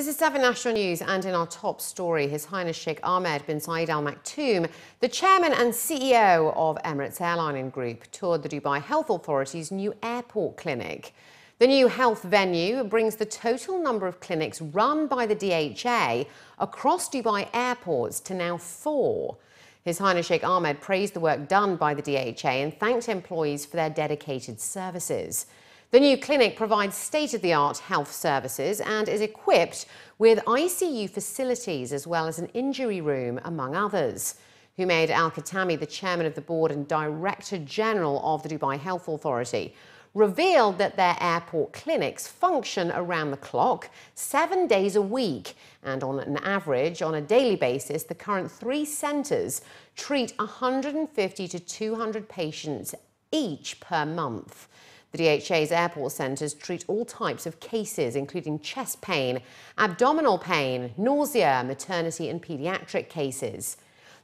This is 7 National News, and in our top story, His Highness Sheikh Ahmed bin Saeed Al Maktoum, the chairman and CEO of Emirates Airline Group, toured the Dubai Health Authority's new airport clinic. The new health venue brings the total number of clinics run by the DHA across Dubai airports to now 4. His Highness Sheikh Ahmed praised the work done by the DHA and thanked employees for their dedicated services. The new clinic provides state-of-the-art health services and is equipped with ICU facilities as well as an injury room, among others. Humaid Al-Khatami, the chairman of the board and director general of the Dubai Health Authority, revealed that their airport clinics function around the clock, 7 days a week, and on an average, on a daily basis, the current 3 centres treat 150 to 200 patients each per month. The DHA's airport centres treat all types of cases, including chest pain, abdominal pain, nausea, maternity and paediatric cases.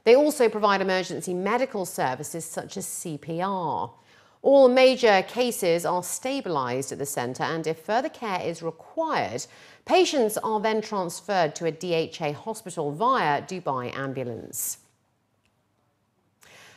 They also provide emergency medical services such as CPR. All major cases are stabilised at the centre, and if further care is required, patients are then transferred to a DHA hospital via Dubai Ambulance.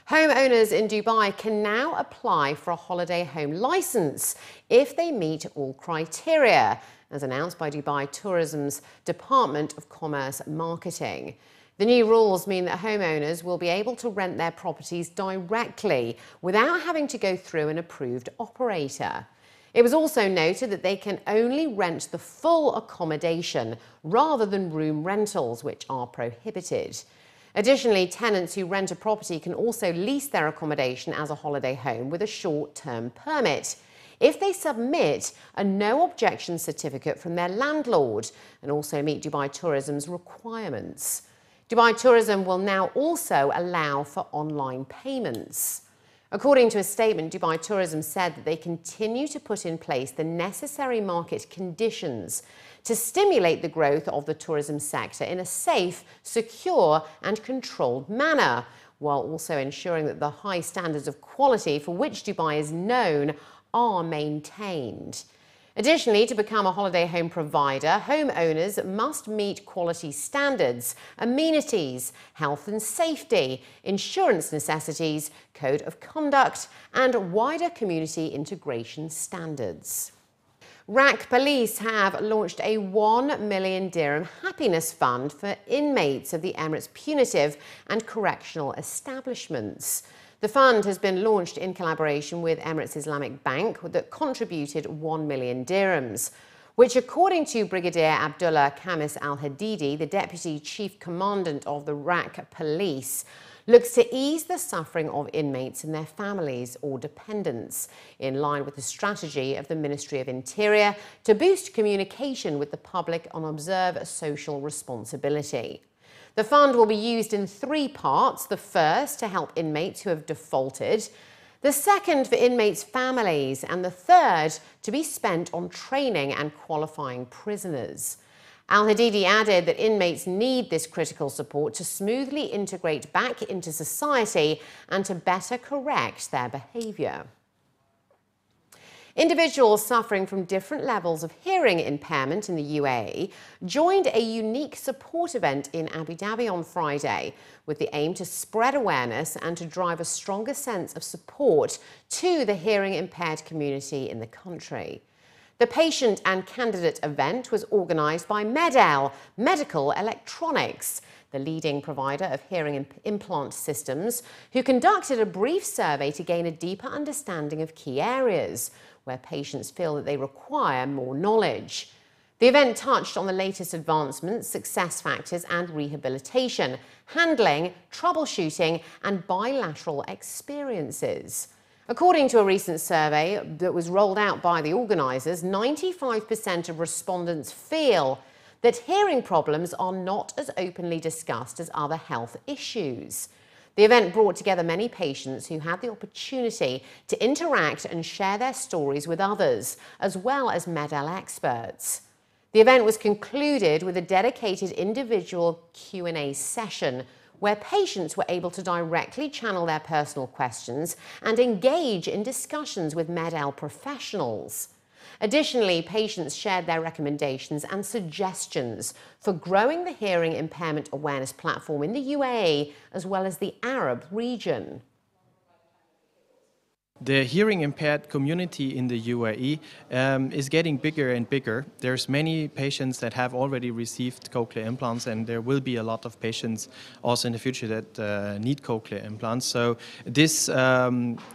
Homeowners in Dubai can now apply for a holiday home licence if they meet all criteria, as announced by Dubai Tourism's Department of Commerce Marketing. The new rules mean that homeowners will be able to rent their properties directly without having to go through an approved operator. It was also noted that they can only rent the full accommodation rather than room rentals, which are prohibited. Additionally, tenants who rent a property can also lease their accommodation as a holiday home with a short-term permit if they submit a no-objection certificate from their landlord and also meet Dubai Tourism's requirements. Dubai Tourism will now also allow for online payments. According to a statement, Dubai Tourism said that they continue to put in place the necessary market conditions to stimulate the growth of the tourism sector in a safe, secure and controlled manner, while also ensuring that the high standards of quality for which Dubai is known are maintained. Additionally, to become a holiday home provider, homeowners must meet quality standards, amenities, health and safety, insurance necessities, code of conduct, and wider community integration standards. RAK Police have launched a 1 million dirham happiness fund for inmates of the Emirates punitive and correctional establishments. The fund has been launched in collaboration with Emirates Islamic Bank that contributed 1 million dirhams, which, according to Brigadier Abdullah Khamis Al-Hadidi, the Deputy Chief Commandant of the RAK Police, looks to ease the suffering of inmates and their families or dependents, in line with the strategy of the Ministry of Interior to boost communication with the public and observe social responsibility. The fund will be used in 3 parts. The first to help inmates who have defaulted, the second for inmates' families, and the third to be spent on training and qualifying prisoners. Al-Hadidi added that inmates need this critical support to smoothly integrate back into society and to better correct their behaviour. Individuals suffering from different levels of hearing impairment in the UAE joined a unique support event in Abu Dhabi on Friday with the aim to spread awareness and to drive a stronger sense of support to the hearing impaired community in the country. The patient and candidate event was organised by Medel Medical Electronics, the leading provider of hearing implant systems, who conducted a brief survey to gain a deeper understanding of key areas where patients feel that they require more knowledge. The event touched on the latest advancements, success factors and rehabilitation, handling, troubleshooting and bilateral experiences. According to a recent survey that was rolled out by the organisers, 95% of respondents feel that hearing problems are not as openly discussed as other health issues. The event brought together many patients who had the opportunity to interact and share their stories with others, as well as Medel experts. The event was concluded with a dedicated individual Q&A session where patients were able to directly channel their personal questions and engage in discussions with Medel professionals. Additionally, patients shared their recommendations and suggestions for growing the hearing impairment awareness platform in the UAE as well as the Arab region. The hearing impaired community in the UAE is getting bigger and bigger. There's many patients that have already received cochlear implants, and there will be a lot of patients also in the future that need cochlear implants. So this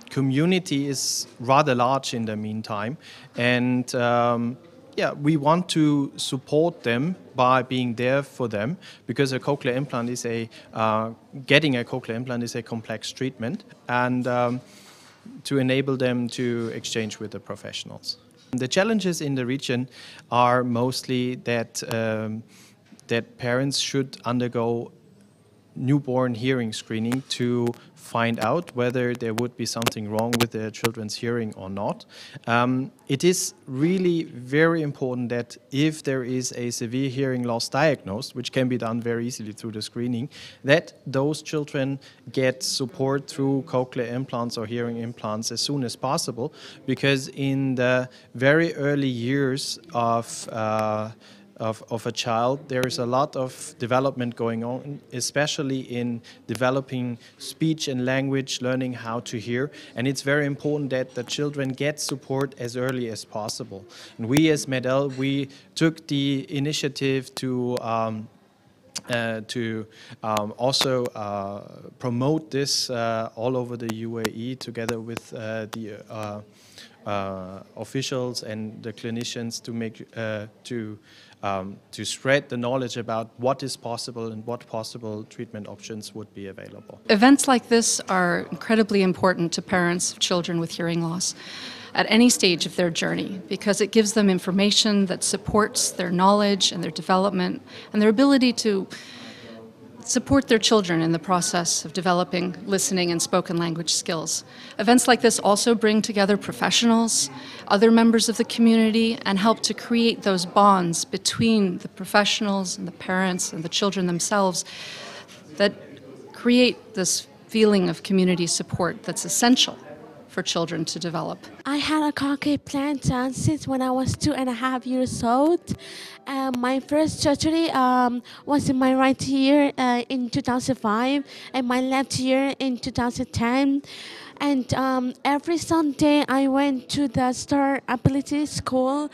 community is rather large in the meantime, and yeah, we want to support them by being there for them, because a cochlear implant is getting a cochlear implant is a complex treatment, and to enable them to exchange with the professionals. The challenges in the region are mostly that that parents should undergo newborn hearing screening to find out whether there would be something wrong with their children's hearing or not. It is really very important that if there is a severe hearing loss diagnosed, which can be done very easily through the screening, that those children get support through cochlear implants or hearing implants as soon as possible, because in the very early years of a child, there is a lot of development going on, especially in developing speech and language, learning how to hear. And it's very important that the children get support as early as possible. And we as MED-EL, we took the initiative to also promote this all over the UAE together with the officials and the clinicians to make to spread the knowledge about what is possible and what possible treatment options would be available. Events like this are incredibly important to parents of children with hearing loss at any stage of their journey, because it gives them information that supports their knowledge and their development and their ability to support their children in the process of developing listening and spoken language skills. Events like this also bring together professionals, other members of the community, and help to create those bonds between the professionals and the parents and the children themselves that create this feeling of community support that's essential for children to develop. I had a cochlear implant since when I was 2.5 years old. My first surgery was in my right ear in 2005 and my left ear in 2010. And every Sunday I went to the Star Ability School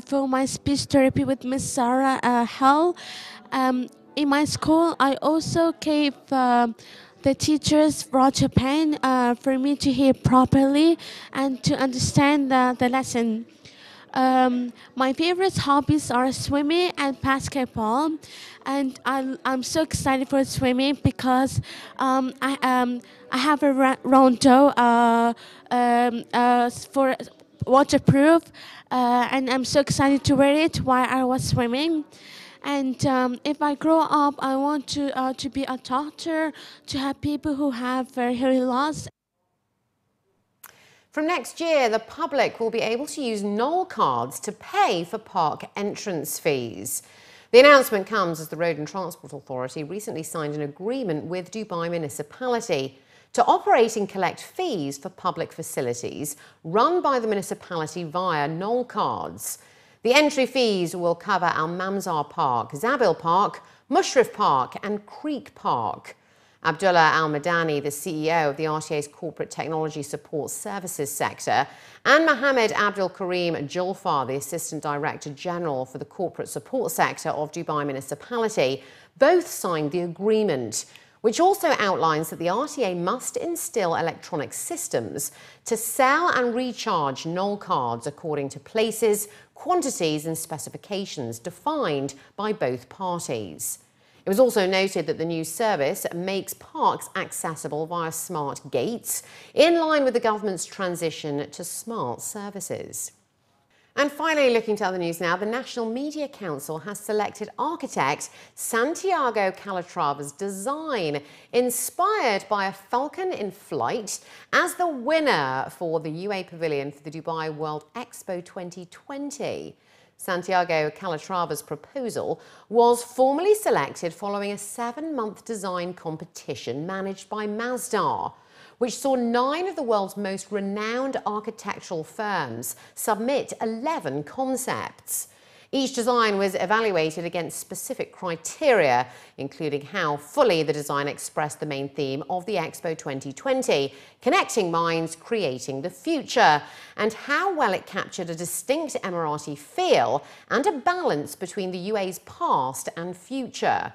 for my speech therapy with Miss Sarah Hell. In my school, I also gave the teachers brought a pen for me to hear properly and to understand the lesson. My favorite hobbies are swimming and basketball, and I'm so excited for swimming because I have a rondo for waterproof, and I'm so excited to wear it while I was swimming. And if I grow up, I want to be a doctor, to help people who have hearing loss. From next year, the public will be able to use Knoll cards to pay for park entrance fees. The announcement comes as the Road and Transport Authority recently signed an agreement with Dubai Municipality to operate and collect fees for public facilities run by the municipality via Knoll cards. The entry fees will cover Al Mamzar Park, Zabil Park, Mushrif Park and Creek Park. Abdullah Al-Madani, the CEO of the RTA's Corporate Technology Support Services sector, and Mohammed Abdul Karim Julfar, the Assistant Director General for the Corporate Support Sector of Dubai Municipality, both signed the agreement, which also outlines that the RTA must instill electronic systems to sell and recharge Knoll cards according to places, quantities and specifications defined by both parties. It was also noted that the new service makes parks accessible via smart gates, in line with the government's transition to smart services. And finally, looking to other news now, the National Media Council has selected architect Santiago Calatrava's design, inspired by a falcon in flight, as the winner for the UAE Pavilion for the Dubai World Expo 2020. Santiago Calatrava's proposal was formally selected following a 7-month design competition managed by Masdar, which saw 9 of the world's most renowned architectural firms submit 11 concepts. Each design was evaluated against specific criteria, including how fully the design expressed the main theme of the Expo 2020, connecting minds, creating the future, and how well it captured a distinct Emirati feel and a balance between the UAE's past and future.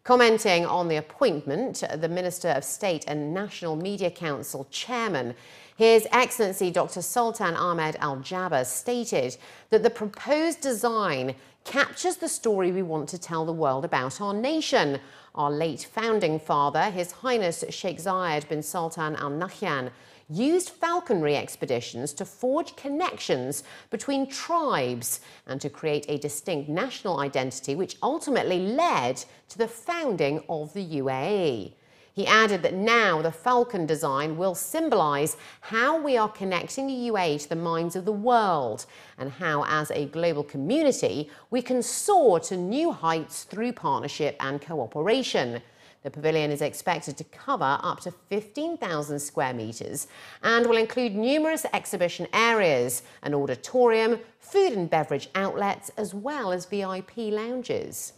Commenting on the appointment, the Minister of State and National Media Council Chairman, His Excellency Dr. Sultan Ahmed Al Jaber, stated that the proposed design captures the story we want to tell the world about our nation. Our late founding father, His Highness Sheikh Zayed bin Sultan Al Nahyan, used falconry expeditions to forge connections between tribes and to create a distinct national identity, which ultimately led to the founding of the UAE. He added that now the falcon design will symbolise how we are connecting the UAE to the minds of the world and how, as a global community, we can soar to new heights through partnership and cooperation. The pavilion is expected to cover up to 15,000 square metres and will include numerous exhibition areas, an auditorium, food and beverage outlets, as well as VIP lounges.